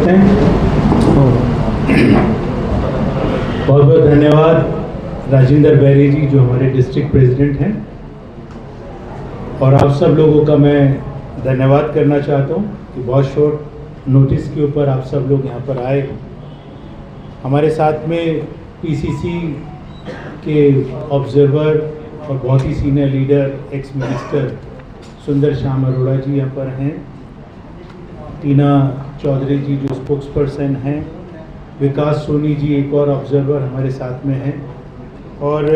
सकते हैं। बहुत बहुत धन्यवाद राजेंद्र बैरी जी जो हमारे डिस्ट्रिक्ट प्रेसिडेंट हैं, और आप सब लोगों का मैं धन्यवाद करना चाहता हूँ कि बहुत शॉर्ट नोटिस के ऊपर आप सब लोग यहाँ पर आए। हमारे साथ में पीसीसी के ऑब्जर्वर और बहुत ही सीनियर लीडर एक्स मिनिस्टर सुंदर श्याम अरोड़ा जी यहाँ पर हैं, टीना चौधरी जी जो स्पोक्स पर्सन हैं, विकास सोनी जी एक और ऑब्जर्वर हमारे साथ में हैं, और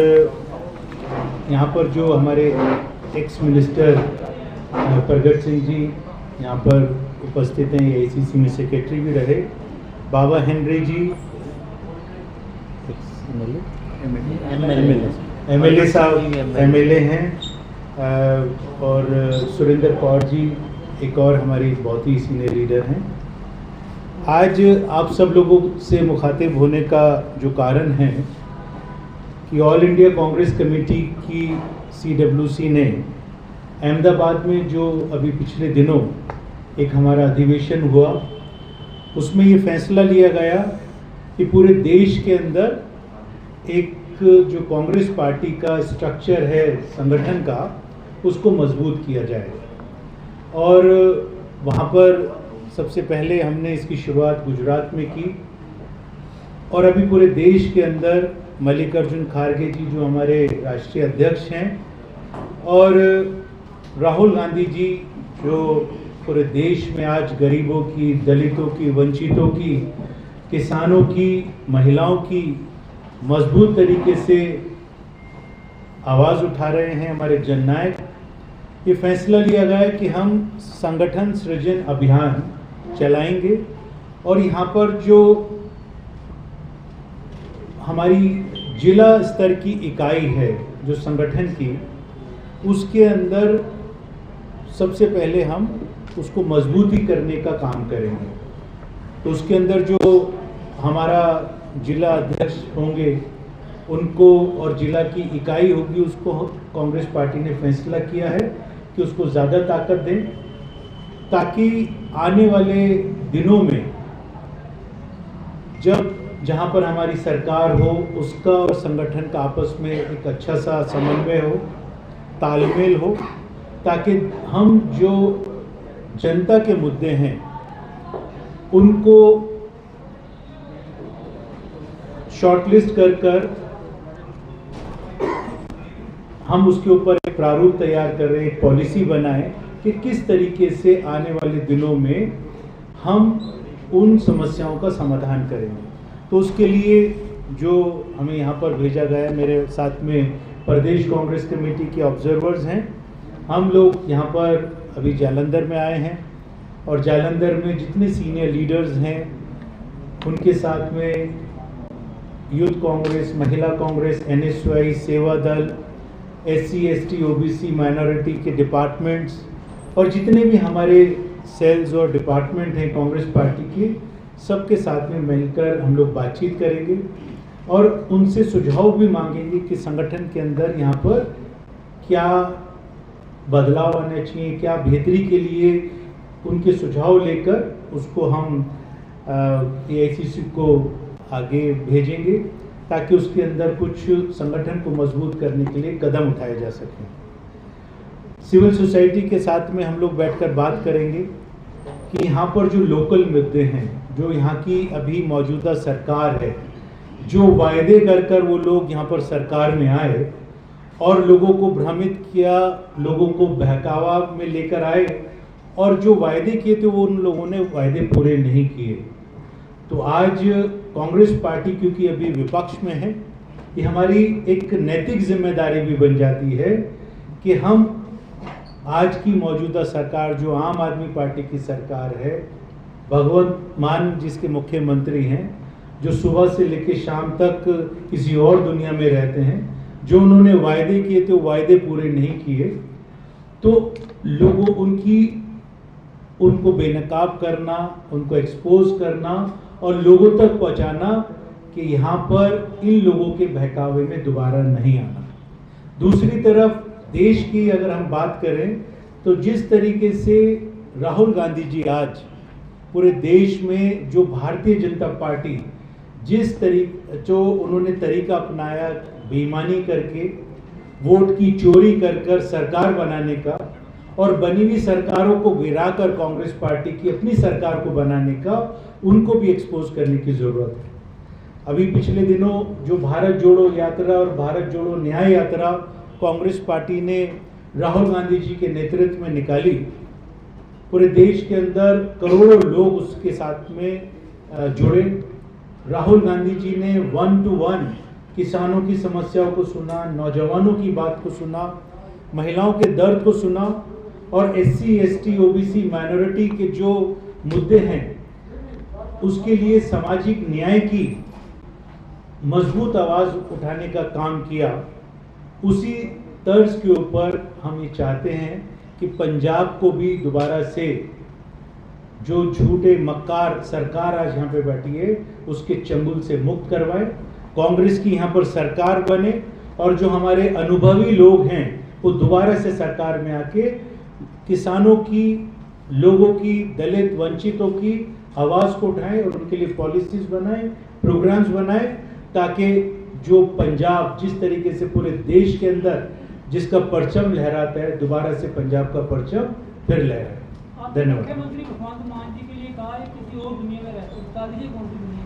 यहाँ पर जो हमारे एक्स मिनिस्टर प्रगट सिंह जी यहाँ पर उपस्थित हैं, एआईसीसी में सेक्रेटरी भी रहे, बाबा हेनरी जी एमएलए साहब एमएलए हैं, और सुरेंद्र कौर जी एक और हमारी बहुत ही सीनियर लीडर हैं। आज आप सब लोगों से मुखातिब होने का जो कारण है कि ऑल इंडिया कांग्रेस कमेटी की सीडब्ल्यूसी ने अहमदाबाद में जो अभी पिछले दिनों एक हमारा अधिवेशन हुआ, उसमें ये फैसला लिया गया कि पूरे देश के अंदर एक जो कांग्रेस पार्टी का स्ट्रक्चर है संगठन का, उसको मजबूत किया जाए। और वहाँ पर सबसे पहले हमने इसकी शुरुआत गुजरात में की, और अभी पूरे देश के अंदर मल्लिकार्जुन खड़गे जी जो हमारे राष्ट्रीय अध्यक्ष हैं, और राहुल गांधी जी जो पूरे देश में आज गरीबों की, दलितों की, वंचितों की, किसानों की, महिलाओं की मजबूत तरीके से आवाज़ उठा रहे हैं, हमारे जननायक। ये फैसला लिया गया कि हम संगठन सृजन अभियान चलाएंगे, और यहाँ पर जो हमारी जिला स्तर की इकाई है जो संगठन की, उसके अंदर सबसे पहले हम उसको मजबूती करने का काम करेंगे। तो उसके अंदर जो हमारा जिला अध्यक्ष होंगे उनको, और जिला की इकाई होगी, उसको कांग्रेस पार्टी ने फैसला किया है कि उसको ज़्यादा ताकत दें, ताकि आने वाले दिनों में जब जहाँ पर हमारी सरकार हो, उसका और संगठन का आपस में एक अच्छा सा समन्वय हो, तालमेल हो, ताकि हम जो जनता के मुद्दे हैं उनको शॉर्टलिस्ट कर हम उसके ऊपर एक प्रारूप तैयार कर रहे हैं, एक पॉलिसी बनाएं कि किस तरीके से आने वाले दिनों में हम उन समस्याओं का समाधान करेंगे। तो उसके लिए जो हमें यहाँ पर भेजा गया, मेरे साथ में प्रदेश कांग्रेस कमेटी के ऑब्जर्वर्स हैं, हम लोग यहाँ पर अभी जालंधर में आए हैं, और जालंधर में जितने सीनियर लीडर्स हैं उनके साथ में यूथ कांग्रेस, महिला कांग्रेस, एनएसवाई, सेवा दल, एससी एसटी ओबीसी माइनॉरिटी के डिपार्टमेंट्स, और जितने भी हमारे सेल्स और डिपार्टमेंट हैं कांग्रेस पार्टी के, सबके साथ में मिलकर हम लोग बातचीत करेंगे और उनसे सुझाव भी मांगेंगे कि संगठन के अंदर यहाँ पर क्या बदलाव आने चाहिए, क्या बेहतरी के लिए उनके सुझाव लेकर उसको हम एआईसीसी को आगे भेजेंगे, ताकि उसके अंदर कुछ संगठन को मजबूत करने के लिए कदम उठाए जा सकें। सिविल सोसाइटी के साथ में हम लोग बैठकर बात करेंगे कि यहाँ पर जो लोकल मुद्दे हैं, जो यहाँ की अभी मौजूदा सरकार है, जो वायदे कर वो लोग यहाँ पर सरकार में आए और लोगों को भ्रमित किया, लोगों को बहकावा में लेकर आए, और जो वायदे किए थे वो उन लोगों ने वायदे पूरे नहीं किए। तो आज कांग्रेस पार्टी क्योंकि अभी विपक्ष में है, ये हमारी एक नैतिक जिम्मेदारी भी बन जाती है कि हम आज की मौजूदा सरकार जो आम आदमी पार्टी की सरकार है, भगवंत मान जिसके मुख्यमंत्री हैं, जो सुबह से लेकर शाम तक किसी और दुनिया में रहते हैं, जो उन्होंने वायदे किए थे वो वायदे पूरे नहीं किए, तो लोगों उनको बेनकाब करना, उनको एक्सपोज करना और लोगों तक पहुंचाना कि यहाँ पर इन लोगों के बहकावे में दोबारा नहीं आना। दूसरी तरफ देश की अगर हम बात करें तो जिस तरीके से राहुल गांधी जी आज पूरे देश में जो भारतीय जनता पार्टी जो उन्होंने तरीका अपनाया बेईमानी करके वोट की चोरी कर सरकार बनाने का और बनी हुई सरकारों को गिराकर कांग्रेस पार्टी की अपनी सरकार को बनाने का, उनको भी एक्सपोज करने की जरूरत है। अभी पिछले दिनों जो भारत जोड़ो यात्रा और भारत जोड़ो न्याय यात्रा कांग्रेस पार्टी ने राहुल गांधी जी के नेतृत्व में निकाली, पूरे देश के अंदर करोड़ों लोग उसके साथ में जुड़े। राहुल गांधी जी ने 1 to 1 किसानों की समस्याओं को सुना, नौजवानों की बात को सुना, महिलाओं के दर्द को सुना और SC, ST, OBC माइनॉरिटी के जो मुद्दे हैं उसके लिए सामाजिक न्याय की मजबूत आवाज उठाने का काम किया। उसी तर्ज के ऊपर हम ये चाहते हैं कि पंजाब को भी दोबारा से जो झूठे मक्कार सरकार आज यहाँ पे बैठी है उसके चंगुल से मुक्त करवाए, कांग्रेस की यहाँ पर सरकार बने और जो हमारे अनुभवी लोग हैं वो दोबारा से सरकार में आके किसानों की, लोगों की, दलित वंचितों की आवाज को उठाएं और उनके लिए पॉलिसीज बनाएं, प्रोग्राम्स बनाएं, ताकि जो पंजाब जिस तरीके से पूरे देश के अंदर जिसका परचम लहराता है, दोबारा से पंजाब का परचम फिर लहराए। धन्यवाद। मुख्यमंत्री भगवंत मान जी के लिए कहा है किसी और दुनिया में रहते, बता दीजिए कौन सी दुनिया?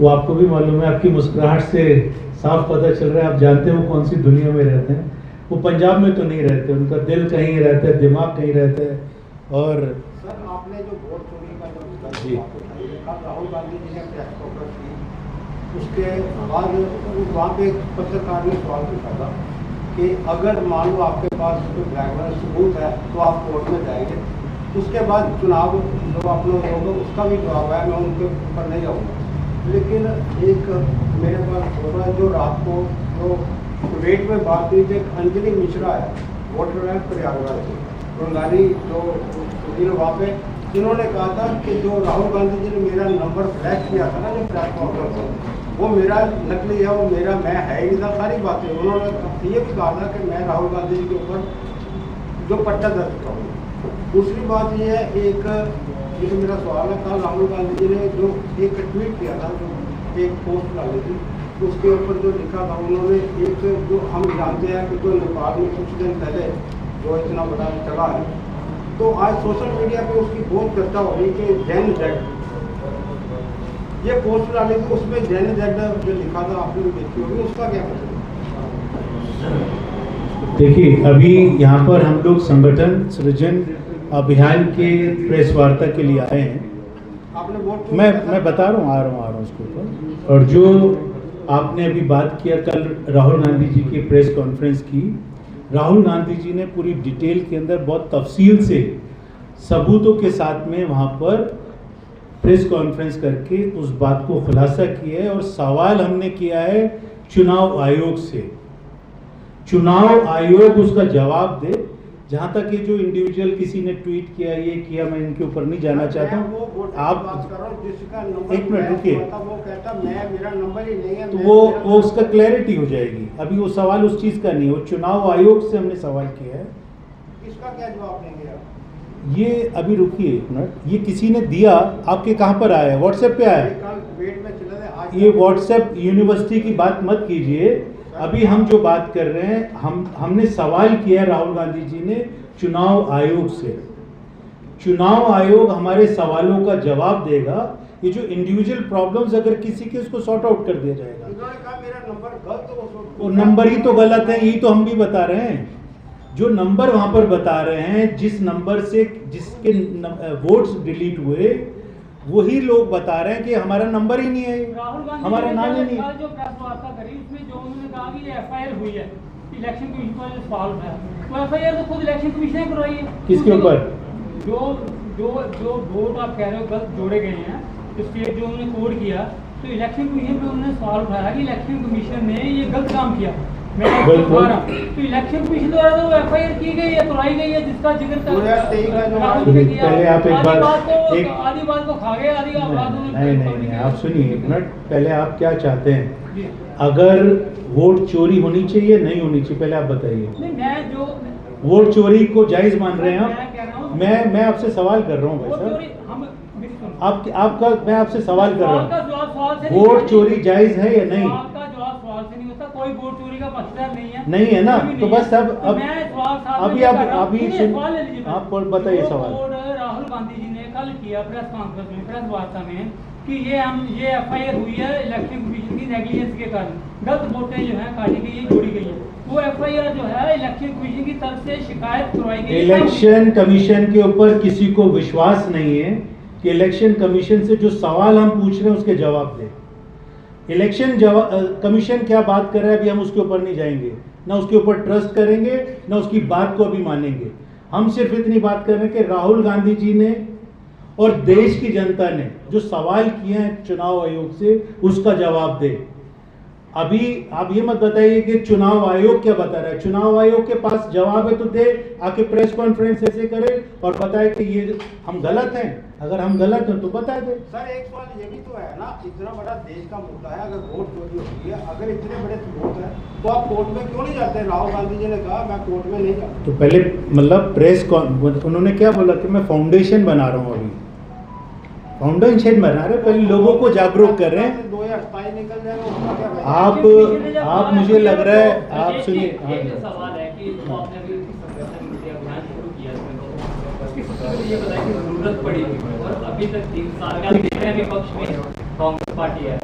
वो आपको भी मालूम है, आपकी मुस्कुराहट से साफ पता चल रहा है, आप जानते हो कौन सी दुनिया में रहते हैं। वो पंजाब में तो नहीं रहते, उनका दिल कहीं रहता है, दिमाग कहीं रहता है। और सर, आपने जो वोट चोरी का जो जी राहुल गांधी जी ने प्रेस कॉन्फ्रेंस की, उसके बाद वहाँ पे पत्रकार ने सवाल पूछा था कि अगर मान लो आपके पास कोई ब्लैकमेल सबूत है तो आप कोर्ट में जाएंगे। उसके बाद चुनाव जो आप लोग होगा उसका भी जवाब है, मैं उनके ऊपर नहीं जाऊँगा। लेकिन एक मेरे पास होगा जो रात को जो डिबेट में बात हुई थी, अंजलि मिश्रा है, वोटर है प्रयागराज से, बंगाली जो वहाँ पे, जिन्होंने कहा था कि जो राहुल गांधी जी ने मेरा नंबर फ्लैश किया था ना जो प्रेस कॉन्फ्रेंस में, वो मेरा नकली है, वो मेरा मैं है ही था, सारी बातें। उन्होंने ये भी कहा था कि मैं राहुल गांधी जी के ऊपर जो पर्चा दर्ज करूँ। दूसरी बात ये है, एक जो मेरा सवाल है, कल राहुल गांधी जी ने जो एक ट्वीट किया था, जो एक पोस्ट डाली थी, तो उसके ऊपर जो लिखा था उन्होंने, एक जो हम जानते हैं कि जो नेपाल में कुछ दिन पहले जो इतना बड़ा चला है, तो आज सोशल मीडिया पे उसकी बहुत चर्चा हो रही कि जैन जेड ये पोस्ट डाली थी, उसमें जैन जेड जो लिखा था, आपने भी देखी होगी, उसका क्या मतलब? देखिए, अभी यहाँ पर हम लोग संगठन सृजन अभियान के प्रेस वार्ता के लिए आए हैं। आपने वोट मैं बता रहा हूँ, आ रहा हूँ उसके ऊपर। और जो आपने अभी बात किया कल राहुल गांधी जी की प्रेस कॉन्फ्रेंस की, राहुल गांधी जी ने पूरी डिटेल के अंदर बहुत तफसील से सबूतों के साथ में वहाँ पर प्रेस कॉन्फ्रेंस करके उस बात को खुलासा किया है। और सवाल हमने किया है चुनाव आयोग से, चुनाव आयोग उसका जवाब दे। जहाँ तक ये जो इंडिविजुअल किसी ने ट्वीट किया, ये किया, मैं इनके ऊपर नहीं जाना चाहता हूँ। आप एक मिनट रुकिए, वो कहता मेरा नंबर ही नहीं है, तो वो उसका क्लैरिटी हो जाएगी। अभी वो सवाल उस चीज़ का नहीं है, वो चुनाव आयोग से हमने सवाल किया है। इसका क्या जवाब देंगे आप? ये अभी रुकिए एक मिनट, ये किसी ने दिया, आपके कहाँ पर आया है? व्हाट्सएप पे आया है? ये व्हाट्सएप यूनिवर्सिटी की बात मत कीजिए। अभी हम जो बात कर रहे हैं, हमने सवाल किया है राहुल गांधी जी ने चुनाव आयोग से। चुनाव आयोग हमारे सवालों का जवाब देगा। ये जो इंडिविजुअल प्रॉब्लम्स अगर किसी के, उसको सॉर्ट आउट कर दिया जाएगा। उन्होंने कहा मेरा नंबर गलत, वो नंबर ही तो गलत है, यही तो हम भी बता रहे हैं। जो नंबर वहां पर बता रहे हैं, जिस नंबर से जिसके वोट्स डिलीट हुए, वही लोग बता रहे हैं कि हमारा नंबर ही नहीं है, हमारा नाम ही नहीं है। जो प्रेस वार्ता करी उसमें जो उन्होंने कहा कि ये एफआईआर हुई है, इलेक्शन कमीशन का जो सवाल उठाया, वो एफआईआर तो खुद इलेक्शन कमीशन ने करवाई है। किसके ऊपर? जो वोट आप कह रहे हो गलत जोड़े गए हैं, जो स्टेट जो उन्होंने कोड किया, तो इलेक्शन कमीशन पे उन्होंने सवाल उठाया कि इलेक्शन कमीशन ने ये गलत काम किया। मैं बता रहा हूं, तो इलेक्शन कमीशन द्वारा तो एफआईआर की गई है, तोड़ाई गई है, जिसका जिक्र पहले आप एक बात आधी बात को खा गए, आधी बात नहीं, आप सुनिए एक मिनट। पहले आप क्या चाहते हैं? अगर वोट चोरी होनी चाहिए, नहीं होनी चाहिए, पहले आप बताइए। मैं जो वोट चोरी को जायज मान रहे हैं आप? मैं आपसे सवाल कर रहा हूँ भाई साहब। आपका मैं आपसे सवाल कर सवाल का रहा जवाब सवाल से हूँ, नहीं वोट है। चोरी जायज है या नहीं? सवाल का जवाब सवाल से नहीं होता, कोई वोट चोरी का पक्षधर नहीं है। नहीं है ना, कोई भी तो नहीं बस है। अब तो मैं सवाल साहब अभी से आप कर रहा हूं। अभी सुनिए, सवाल ले लीजिए आप बताइए जो सवाल। बोर्ड राहुल गांधी जी ने कल किया प्रेस कॉन्फ्रेंस में, प्रेस वार्ता में, कि ये एफआईआर हुई है इलेक्शन कमीशन की नेग्लिजेंस के कारण, गलत वोटें जो है काटी गई है, जोड़ी गई है। वो एफआईआर जो है इलेक्शन कमीशन की तरफ से शिकायत करवाई गई है। इलेक्शन कमीशन के ऊपर किसी को विश्वास नहीं है कि इलेक्शन कमीशन से जो सवाल हम पूछ रहे हैं उसके जवाब दे। इलेक्शन कमीशन क्या बात कर रहा है अभी हम उसके ऊपर नहीं जाएंगे, ना उसके ऊपर ट्रस्ट करेंगे, ना उसकी बात को अभी मानेंगे। हम सिर्फ इतनी बात कर रहे हैं कि राहुल गांधी जी ने और देश की जनता ने जो सवाल किए हैं चुनाव आयोग से उसका जवाब दे। अभी आप ये मत बताइए कि चुनाव आयोग क्या बता रहा है। चुनाव आयोग के पास जवाब है तो दे, आके प्रेस कॉन्फ्रेंस ऐसे करे और बताए कि ये हम गलत हैं। अगर हम गलत हैं तो बता दे। सर एक सवाल ये भी तो है ना, इतना बड़ा देश का मुद्दा है, अगर वोट चोरी होती है, अगर इतने बड़े सबूत हैं तो आप कोर्ट में क्यों नहीं जाते? राहुल गांधी जी ने कहा मैं कोर्ट में नहीं जाता। तो पहले मतलब उन्होंने क्या बोला कि मैं फाउंडेशन बना रहा हूँ, अभी फाउंडेशन बना रहे, पहले लोगों को जागरूक कर रहे हैं। 2027 निकल जाएगा, उसका क्या फायदा? आप मुझे लग रहा है, आप सुनिए। एक जो सवाल है कि जो आपने अभी संगठन मुद्दे अभियान शुरू किया इसमें, तो उसकी सबसे पहले ये बताया कि जरूरत पड़ी थी और अभी तक 3 साल का देख रहे हैं विपक्ष में कांग्रेस पार्टी है,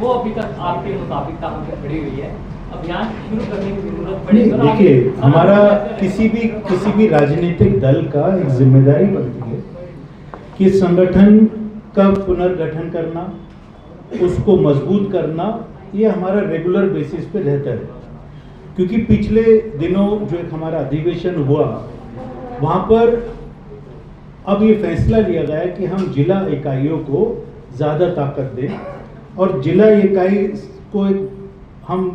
वो अभी तक आपके मुताबिक कहाँ पे खड़ी हुई है? अभियान शुरू करने की जरूरत पड़ी? देखिए, हमारा किसी भी राजनीतिक दल का एक जिम्मेदारी बनती है कि संगठन का पुनर्गठन करना, उसको मजबूत करना, ये हमारा रेगुलर बेसिस पे रहता है। क्योंकि पिछले दिनों जो एक हमारा अधिवेशन हुआ, वहाँ पर अब ये फैसला लिया गया है कि हम जिला इकाइयों को ज़्यादा ताकत दें और जिला इकाई को एक हम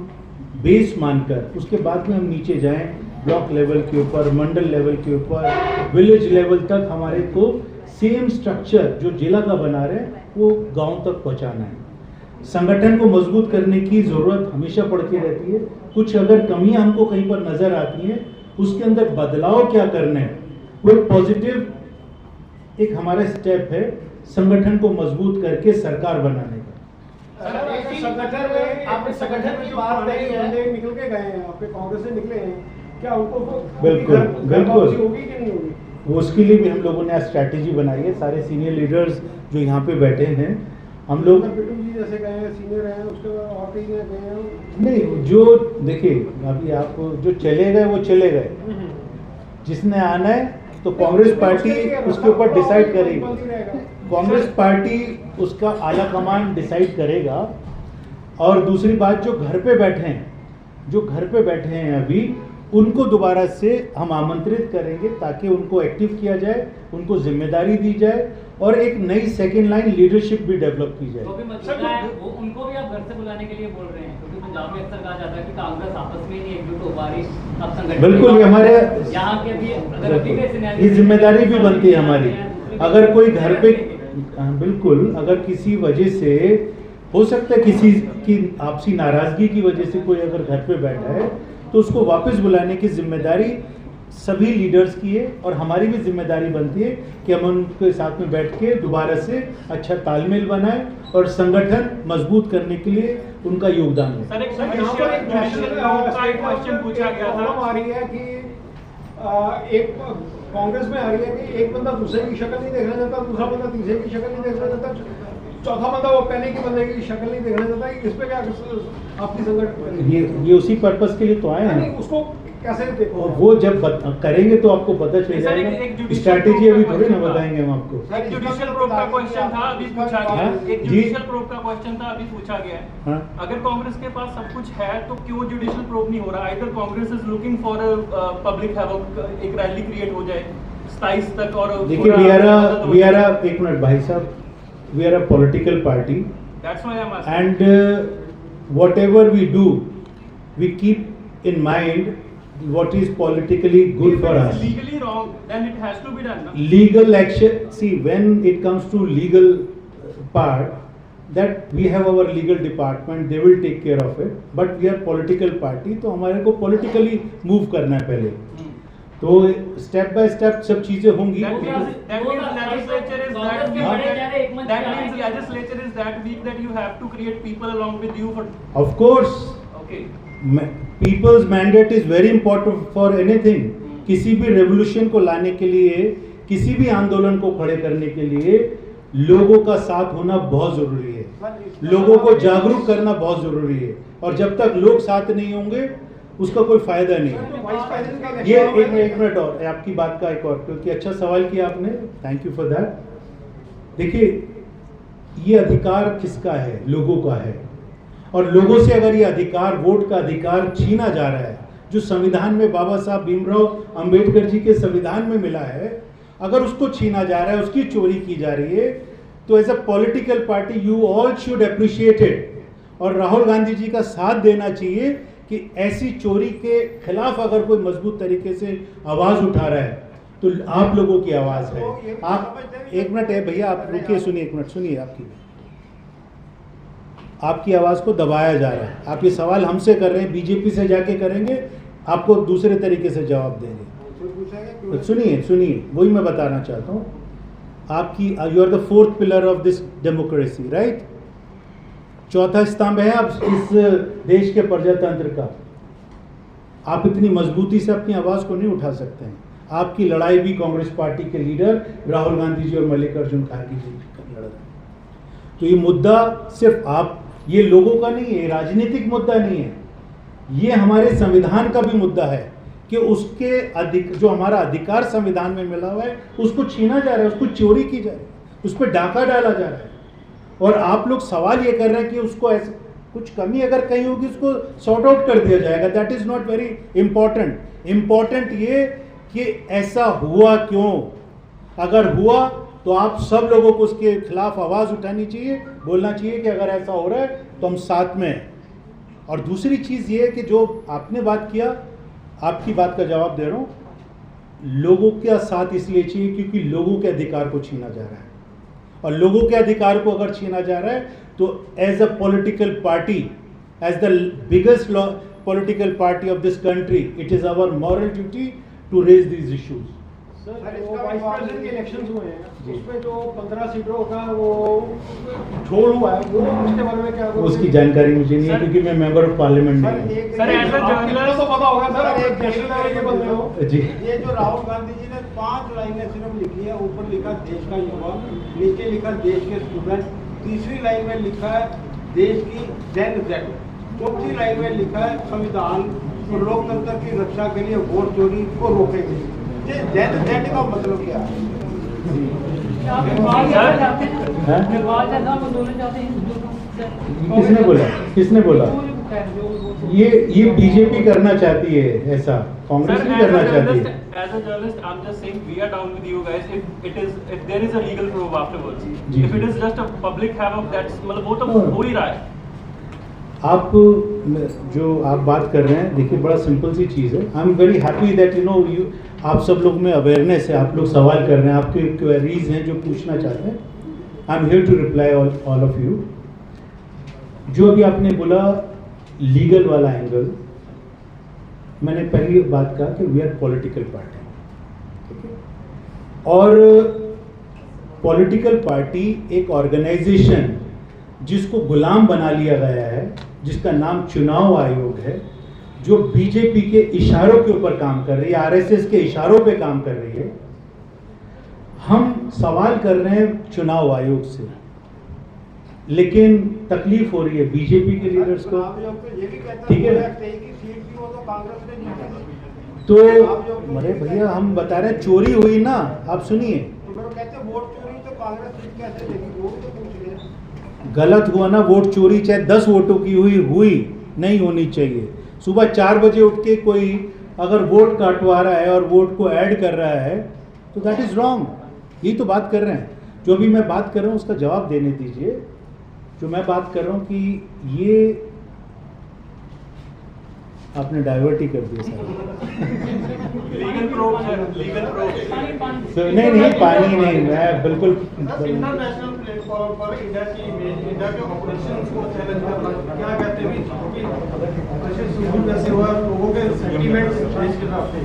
बेस मानकर उसके बाद में हम नीचे जाएं, ब्लॉक लेवल के ऊपर, मंडल लेवल के ऊपर, विलेज लेवल तक हमारे को सेम स्ट्रक्चर जो जिला का बना रहे हैं वो गांव तक पहुंचाना है। संगठन को मजबूत करने की ज़रूरत हमेशा पड़ती रहती है। कुछ अगर कमियां हमको कहीं पर नज़र आती हैं, उसके अंदर बदलाव क्या करने हैं, वो एक पॉजिटिव एक हमारा स्टेप है संगठन को मजबूत करके सरकार बनाने का। संगठन में आपने संगठन की बात नहीं है, निकल के गए हैं, आपके कांग्रेस से निकले हैं, क्या उनको बिल्कुल होगी कि नहीं होगी? उसके लिए भी हम लोगों ने आज स्ट्रैटेजी बनाई है। सारे सीनियर लीडर्स जो यहाँ पे बैठे हैं, हम लोग बिट्टू जी जैसे गए हैं, सीनियर हैं, उसके बाद और कई गए हैं। नहीं, जो देखिए अभी आप जो चले गए वो चले गए, जिसने आना है तो कांग्रेस पार्टी उसके ऊपर डिसाइड करेगी। कांग्रेस पार्टी उसका आला कमान डिसाइड करेगा। और दूसरी बात, जो घर पे बैठे हैं अभी, उनको दोबारा से हम आमंत्रित करेंगे ताकि उनको एक्टिव किया जाए, उनको जिम्मेदारी दी जाए और एक नई सेकेंड लाइन लीडरशिप भी डेवलप की जाए। तो भी मतलब है वो उनको भी आप घर से बुलाने के लिए बोल रहे हैं, क्योंकि पंजाब में अक्सर कहा जाता है कि कांग्रेस आपस में नहीं एकजुट हो पा रही। अब संगठन बिल्कुल, ये हमारे यहाँ के भी अगर अभी के सिनेरियो ये जिम्मेदारी भी बनती है हमारी। अगर कोई घर पे बिल्कुल, अगर किसी वजह से हो सकता है, किसी की आपसी नाराजगी की वजह से कोई अगर घर पे बैठा है तो उसको वापस बुलाने की जिम्मेदारी सभी लीडर्स की है और हमारी भी जिम्मेदारी बनती है कि हम उनके साथ में बैठ के दोबारा से अच्छा तालमेल बनाएं और संगठन मजबूत करने के लिए उनका योगदान है। सर, यहाँ पर एक क्वेश्चन पूछा गया था, आ रही है कि एक कांग्रेस में आ रही है कि एक बंदा दूसरे की शक्ल नहीं देखना चाहता, दूसरा बंदा तीसरे की शक्ल नहीं देखना चाहता, चौथा बंदा वो पहले की बंदे की शक्ल नहीं देखना चाहता। इस पे क्या आपकी संगठन ये उसी पर्पस के लिए तो आए हैं। उसको कैसे देखो? और वो जब करेंगे तो आपको पता चल जाएगा। स्ट्रैटेजी अभी थोड़ी ना बताएंगे हम आपको। एक जुडिशियल प्रोब का क्वेश्चन था, अभी पूछा गया। एक जुडिशियल प्रोब का क्वेश्चन था, अभी पूछा गया है। अगर कांग्रेस के पास सब कुछ है तो क्यों जुडिशियल प्रोब नहीं हो रहा? Either Congress is looking for public havoc, एक रैली क्रिएट हो जाए 27 तक। और देखिए, वी आर एक मिनट भाई साहब, we are a political party. That's why I'm asking. And whatever we do, we keep in mind what is politically good If for it us. is legally wrong, then it has to be done. No? Legal action, see, when it comes to legal part, that we have our legal department, they will take care of it. But we are political party, तो हमारे को politically move करना है पहले। तो step by step सब चीजें होंगी। That means legislature is that weak. That means legislature is that weak that you have to create people along with you for. Of course, Okay. people's mandate is very important for anything. किसी भी revolution को लाने के लिए, किसी भी आंदोलन को खड़े करने के लिए लोगों का साथ होना बहुत जरूरी है, लोगों को जागरूक करना बहुत जरूरी है, और जब तक लोग साथ नहीं होंगे उसका कोई फायदा नहीं है। ये एक मिनट और आपकी बात का एक और, क्योंकि अच्छा सवाल किया आपने, थैंक यू फॉर दैट। देखिए, ये अधिकार किसका है? लोगों का है, और लोगों से अगर ये अधिकार, वोट का अधिकार छीना जा रहा है, जो संविधान में बाबा साहब भीमराव अंबेडकर जी के संविधान में मिला है, अगर उसको छीना जा रहा है, उसकी चोरी की जा रही है, तो as a political party you all should appreciate it, और राहुल गांधी जी का साथ देना चाहिए कि ऐसी चोरी के खिलाफ अगर कोई मजबूत तरीके से आवाज उठा रहा है तो आप लोगों की आवाज है। आप एक मिनट है भैया, आप रुकिए, सुनिए, एक मिनट सुनिए। आपकी आवाज को दबाया जा रहा है। आप ये सवाल हमसे कर रहे हैं, बीजेपी से जाके करेंगे, आपको दूसरे तरीके से जवाब देंगे। सुनिए, वही मैं बताना चाहता हूँ। आपकी you are the fourth pillar of this democracy, right? चौथा स्तंभ है आप इस देश के प्रजातंत्र का। आप इतनी मजबूती से अपनी आवाज को नहीं उठा सकते हैं। आपकी लड़ाई भी कांग्रेस पार्टी के लीडर राहुल गांधी जी और मल्लिकार्जुन खड़गे जी की लड़ रहे हैं। तो ये मुद्दा सिर्फ आप, ये लोगों का नहीं है, राजनीतिक मुद्दा नहीं है, ये हमारे संविधान का भी मुद्दा है कि उसके जो हमारा अधिकार संविधान में मिला हुआ है उसको छीना जा रहा है, उसको चोरी की जा रही है, उस पर डाका डाला जा रहा है। और आप लोग सवाल ये कर रहे हैं कि उसको ऐसे कुछ कमी अगर कहीं होगी उसको सॉर्ट आउट कर दिया जाएगा। That is not very important. Important ये कि ऐसा हुआ क्यों, अगर हुआ तो आप सब लोगों को उसके खिलाफ आवाज उठानी चाहिए, बोलना चाहिए कि अगर ऐसा हो रहा है तो हम साथ में हैं। और दूसरी चीज ये है कि जो आपने बात किया, आपकी बात का जवाब दे रहा हूं, लोगों का साथ इसलिए चाहिए क्योंकि लोगों के अधिकार को छीना जा रहा है, और लोगों के अधिकार को अगर छीना जा रहा है तो as a political party, as the biggest political party of this country, it is our moral duty to raise these issues. Vice president के इलेक्शंस हुए हैं, उसमें जो 15 सीटों का वो झोल हुआ है, वो उसके बारे में क्या? उसकी जानकारी मुझे नहीं है क्योंकि मैं मेंबर ऑफ पार्लियामेंट नहीं हूं। सर, एज अ जर्नलिस्ट तो पता होगा सर, एक नेशनल लेवल के बंदे हो जी। ये जो राहुल गांधी जी ने 5 लाइनें सिर्फ लिखी है, ऊपर लिखा देश का युवा, नीचे लिखा देश के स्टूडेंट, तीसरी लाइन में लिखा है देश की जेन जेड, चौथी लाइन में लिखा है संविधान और लोकतंत्र की रक्षा के लिए वोट चोरी को रोकेंगे। ये जेन जेड का मतलब क्या है? किसने बोला? ये बीजेपी करना चाहती है, ऐसा कांग्रेस नहीं करना चाहती है। As a journalist, I'm just saying we are down with you guys. If there is a legal probe afterwards, if it is just a public havoc, that's मतलब वो तो हो ही रहा है। आप जो आप बात कर रहे हैं, देखिए बड़ा सिंपल सी चीज़ है। I am very happy that you know आप सब लोग में अवेयरनेस है, आप लोग सवाल कर रहे हैं, आपके क्वेरीज हैं जो पूछना चाहते हैं। I am here to reply all of you. जो अभी आपने बोला लीगल वाला एंगल, मैंने पहली बात कहा कि वी आर पॉलिटिकल पार्टी, ठीक है? और पॉलिटिकल पार्टी एक ऑर्गेनाइजेशन जिसको गुलाम बना लिया गया है, जिसका नाम चुनाव आयोग है, जो बीजेपी के इशारों के ऊपर काम कर रही है, आरएसएस के इशारों पे काम कर रही है। हम सवाल कर रहे हैं चुनाव आयोग से, लेकिन तकलीफ हो रही है बीजेपी के लीडर्स को, ठीक है? तो अरे भैया हम बता रहे हैं चोरी हुई ना, आप सुनिए। गलत हुआ ना, वोट चोरी चाहे 10 वोटों की हुई नहीं होनी चाहिए। सुबह 4 बजे उठ के कोई अगर वोट काटवा रहा है और वोट को ऐड कर रहा है तो दैट इज रॉन्ग। यही तो बात कर रहे हैं। जो भी मैं बात कर रहा हूँ उसका जवाब देने दीजिए। जो मैं बात कर रहा हूँ कि ये आपने डाइवर्ट ही कर दिया सारा। लीगल प्रूफ है, लीगल प्रूफ। नहीं पानी नहीं, मैं बिल्कुल इंटरनेशनल प्लेटफॉर्म पर इंडिया की इमेज, इंडिया के ऑपरेशंस को चैलेंज करना, क्या कहते हैं कि ऑपरेशन सिंदूर जैसे हुआ, लोगों के सेंटीमेंट्स देश के तरफ थे,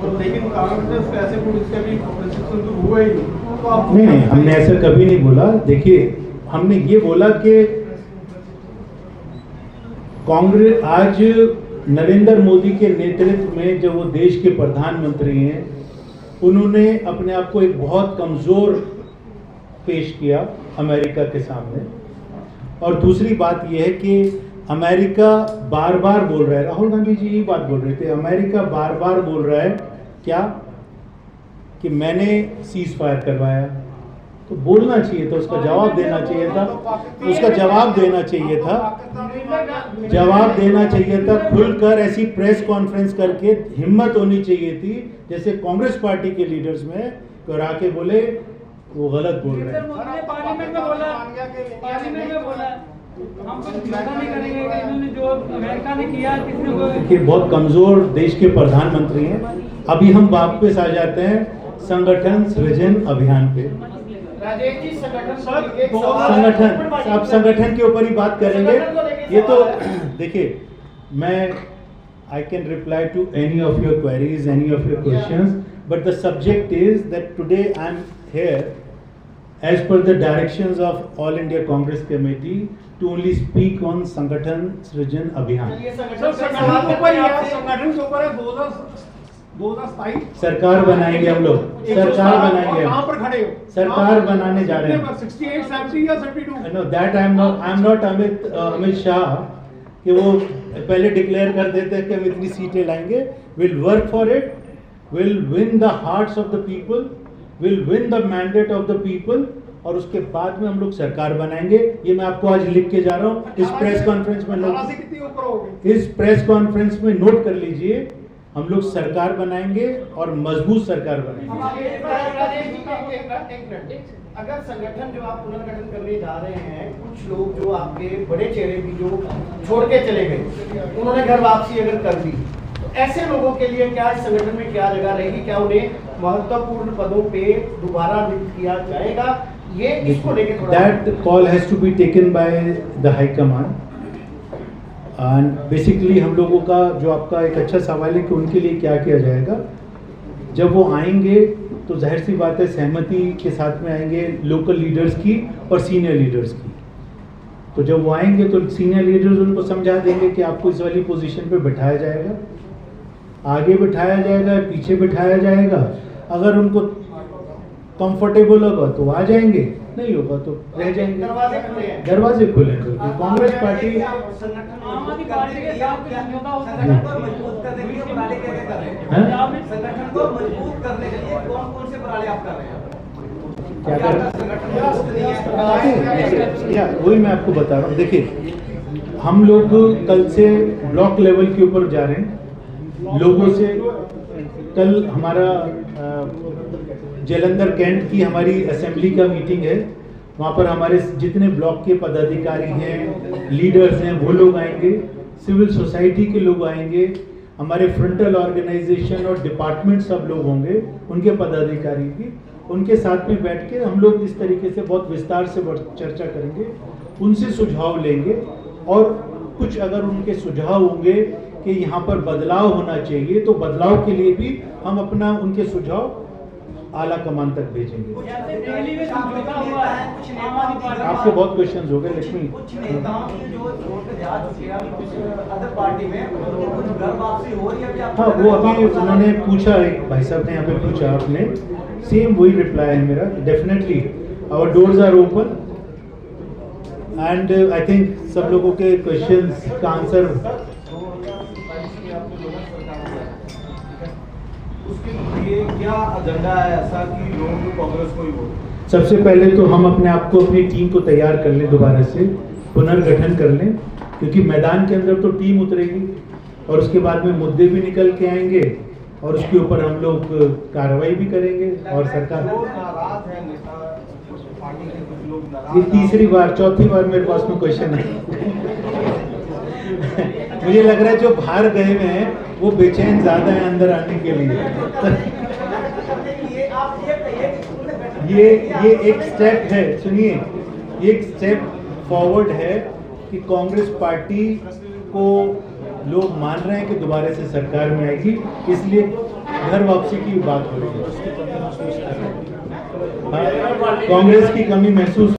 और लेकिन कांग्रेस ने ऐसे पुलिस के भी ऑपरेशन सिंदूर हुआ ही नहीं। तो आप नहीं, हमने ऐसा कभी नहीं बोला। देखिए, हमने ये बोला कि कांग्रेस आज नरेंद्र मोदी के नेतृत्व में जब वो देश के प्रधानमंत्री हैं, उन्होंने अपने आप को एक बहुत कमजोर पेश किया अमेरिका के सामने। और दूसरी बात यह है कि अमेरिका बार बार बोल रहा है, राहुल गांधी जी यही बात बोल रहे थे, अमेरिका बार बार बोल रहा है क्या कि मैंने सीज फायर करवाया। तो बोलना चाहिए था, उसका जवाब देना चाहिए था, उसका जवाब देना चाहिए था, जवाब देना चाहिए था खुलकर। ऐसी प्रेस कॉन्फ्रेंस करके हिम्मत होनी चाहिए थी, जैसे कांग्रेस पार्टी के लीडर्स में और आके बोले वो गलत बोल रहे हैं। पार्लियामेंट में बोला हम कुछ झूठा नहीं करेंगे कि इन्होंने जो अमेरिका ने किया किसने को। देखिए, बहुत कमजोर देश के प्रधानमंत्री हैं। अभी हम वापस आ जाते हैं संगठन सृजन अभियान पे। राजेश जी, संगठन, आप संगठन के ऊपर ही बात करेंगे। ये तो देखिए, मैं I can reply to any of your queries, any of your questions, but the subject is that today I am here as per the directions of All India Congress Committee to only speak on संगठन सृजन अभियान। संगठन के ऊपर है 2027 सरकार बनाएंगे हम लोग, सरकार बनाएंगे। कहां पर खड़े हो? सरकार बनाने जा रहे हैं। 68, 70 या 72? No, that I am not Amit Shah कि वो पहले डिक्लेयर कर देते हैं कि हम इतनी सीटें लाएंगे। Will work for it, will win the hearts of the people, will win the mandate of the people, और उसके बाद में हम लोग सरकार बनाएंगे। ये मैं आपको आज लिख के जा रहा हूँ। इस प्रेस कॉन्फ्रेंस में नोट कर लीजिए, हम लोग सरकार बनाएंगे और मजबूत सरकार बनाएंगे। अगर संगठन जो आप पुनर्गठन करने जा रहे हैं, कुछ लोग जो आपके बड़े चेहरे भी जो छोड़ के चले गए, उन्होंने घर वापसी अगर कर दी, तो ऐसे लोगों के लिए क्या इस संगठन में क्या जगह रहेगी? क्या उन्हें महत्वपूर्ण पदों पे दोबारा नियुक्त किया जाएगा? ये इसको लेके थोड़ा that call has to be taken by the high command. And basically हम लोगों का जो आपका एक अच्छा सवाल है कि उनके लिए क्या किया जाएगा, जब वो आएंगे तो जाहिर सी बात है सहमति के साथ में आएंगे लोकल लीडर्स की और सीनियर लीडर्स की। तो जब वो आएंगे तो सीनियर लीडर्स उनको समझा देंगे कि आपको इस वाली पोजीशन पे बिठाया जाएगा, आगे बिठाया जाएगा, पीछे बिठाया जाएगा। अगर उनको कंफर्टेबल होगा तो आ जाएंगे, नहीं होगा तो रह जाएंगे। दरवाजे खुले हैं। कांग्रेस पार्टी आम आदमी पार्टी के साथ कुछ समझौता हो सकता है। संगठन को मजबूत करने के लिए उपराले क्या कर रहे हैं? पंजाब में संगठन को मजबूत करने के लिए कौन कौन से उपराले आप कर रहे हैं? क्या कर रहे हैं, वही मैं आपको बता रहा हूँ। देखिए, हम लोग कल से ब्लॉक लेवल के ऊपर जा रहे हैं लोगों से। कल हमारा जलंधर कैंट की हमारी असेंबली का मीटिंग है, वहाँ पर हमारे जितने ब्लॉक के पदाधिकारी हैं, लीडर्स हैं, वो लोग आएंगे, सिविल सोसाइटी के लोग आएंगे, हमारे फ्रंटल ऑर्गेनाइजेशन और डिपार्टमेंट सब लोग होंगे, उनके पदाधिकारी भी, उनके साथ में बैठ के हम लोग इस तरीके से बहुत विस्तार से चर्चा करेंगे, उनसे सुझाव लेंगे। और कुछ अगर उनके सुझाव होंगे कि यहाँ पर बदलाव होना चाहिए, तो बदलाव के लिए भी हम अपना उनके सुझाव आला कमान तक भेजेंगे। आपके बहुत क्वेश्चंस हो गए लक्ष्मी। कुछ नेताओं की जो छोड़ के जा चुके हैं कुछ अदर पार्टी में, उनको कुछ घर वापसी हो रही है अभी? हाँ, वो अभी उन्होंने पूछा, एक भाई साहब ने यहाँ पे पूछा, आपने सेम वही रिप्लाई है मेरा। Definitely our doors are open and I think सब लोगों के क्वेश्चंस का आंसर उसके लिए क्या एजेंडा है ऐसा कि लोगों को कांग्रेस को ही वोट? सबसे पहले तो हम अपने आप को, अपनी टीम को तैयार कर लें, दोबारा से पुनर्गठन कर लें, क्योंकि मैदान के अंदर तो टीम उतरेगी और उसके बाद में मुद्दे भी निकल के आएंगे और उसके ऊपर हम लोग कार्रवाई भी करेंगे। और सरकार नाराज है, नेता पार्टी के कुछ लोग ये तीसरी बार चौथी बार मेरे पास में क्वेश्चन है मुझे लग रहा है जो बाहर गए हुए हैं वो बेचैन ज्यादा है अंदर आने के लिए। ये एक स्टेप है, सुनिए, ये एक स्टेप फॉरवर्ड है कि कांग्रेस पार्टी को लोग मान रहे हैं कि दोबारा से सरकार में आएगी, इसलिए घर वापसी की बात हो रही है। कांग्रेस की कमी महसूस